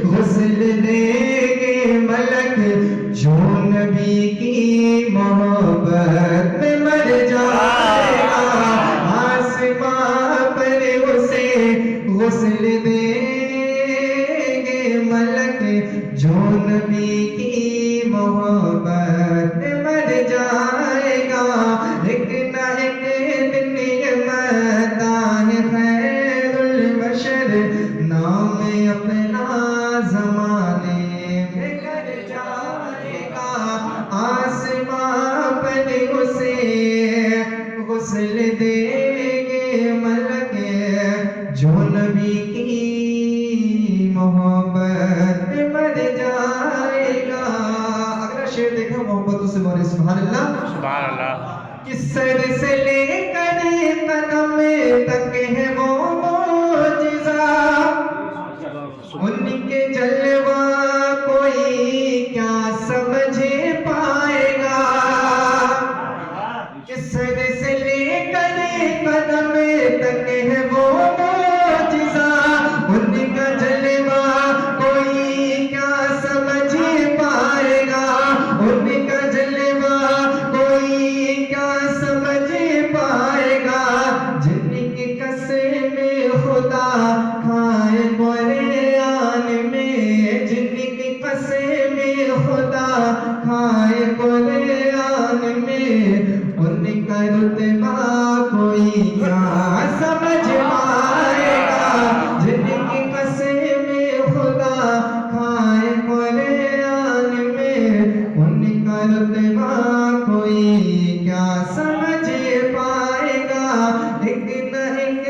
غسل دیں گے ملک جو نبی کی محبت میں مر جائے گا آسمان پر اسے غسل دیں گے ملک جو نبی کی محبت میں مر جائے گا ایک نہ ایک دن یہ میدان خیر البشر نام اپنا زمانے میں کر جائے گا آسمان پر اسے غسل دیں گے ملک جو نبی کی محبت میں مر جائے گا اگلا شعر دیکھو محبتوں سے بولے سبحان اللہ سبحان اللہ کس سر سے لے کر قدم تک ہے وہ معجزہ ان کے جلوہ کوئی کیا سمجھ پائے گا کس سر سے لے کر قدم تک ہے وہ معجزہ ان کا جلوہ کوئی کیا سمجھ پائے گا ان کا جلوہ کوئی کیا سمجھ پائے گا جن کی قسم خدا کھائے قرآن میں جن کی قسم خدا کھائے قرآن میں ان کا رتبہ کوئی کیا سمجھ پائے گا جن کی قسم خدا کھائے قرآن میں ان کا رتبہ کوئی کیا سمجھ پائے گا ایک نہ ایک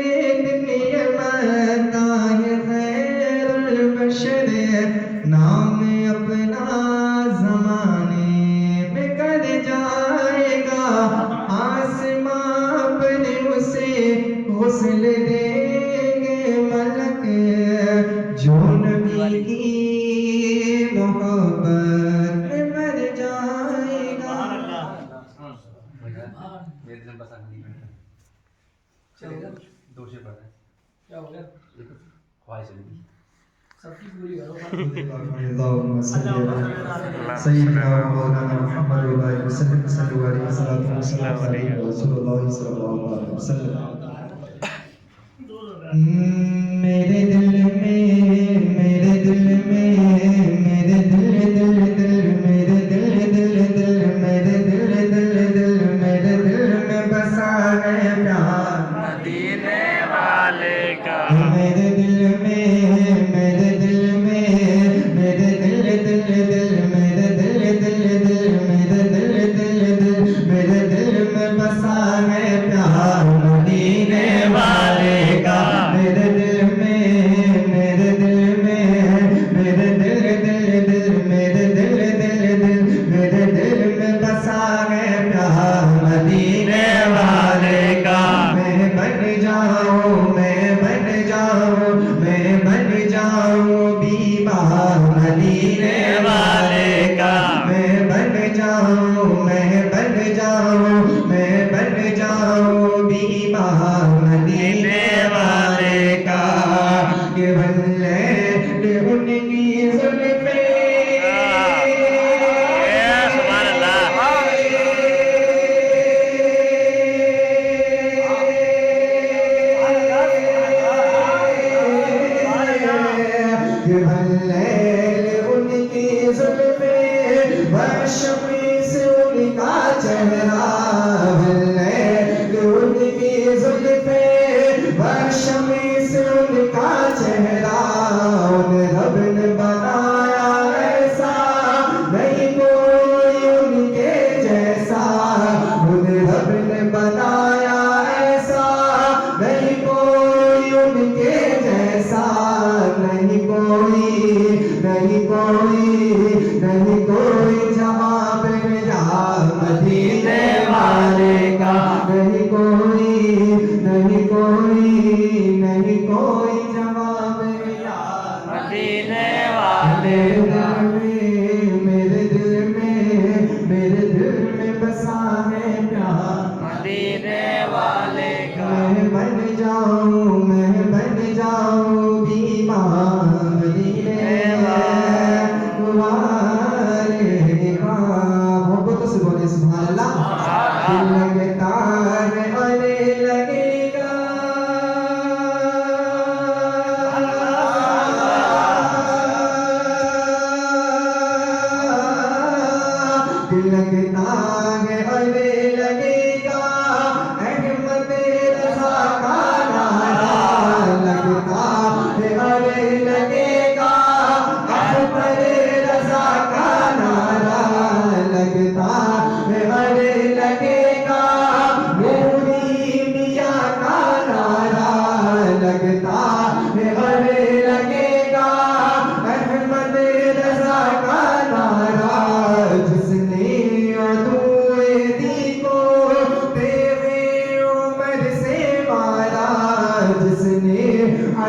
دن یہ میدان خیر البشر نام اپنا زمانے میں کر جائے گا آسمان پر اسے غسل دیں گے ملک جو نبی کی محبت میں مر جائے گا دو سے پڑھ رہے ہیں کیا ہو گیا خواہش لگی سب کی پوری کرو اللهم صل على سيدنا مولانا محمد وعلى اله وسلم صلوا عليه الصلاه والسلام على رسول الله صلى الله عليه وسلم میرے دل میں میرے دل میں میرے دل دل دل میرے دل دل دل میرے دل دل دل میرے دل میں بسا ہے پیار مدینے والے کا میرے دل میں میرے دل میں میرے دل دل دل میرے دل دل دل میرے دل دل دل میرے دل میں بسا ہے پیار مدینے والے کا میرے دل میں میرے دل میں میرے دل دل دل میرے دل دل دل میرے دل میں بسا ہے پیار مدینے والے کا میں بن جاؤں میں بن جاؤں میں بن جاؤں بیمار مدینے والے کا میں بن جاؤں میں بن جاؤں میں بن جاؤں بیمار مدینے والے کا کہ بلے ان کی زلفیں سبحان اللہ باللیل ان کی زلفیں والشمع سے ان کا چہرہ باللیل ان کی زلفیں والشمع سے ان کا چہرہ ان رب نے بنایا ایسا نہیں کوئی ان کے جیسا ان رب نے بنایا ایسا نہیں کوئی ان کے جیسا نہیں کوئی نہیں کوئی نہیں کوئی جواب میرا مدینے والے کا نہیں کوئی نہیں کوئی نہیں کوئی جواب میرا مدینے والے کا میرے دل میں میرے دل میں بسا ہے پیار مدینے والے کا میں بن جاؤں بیمار مدینے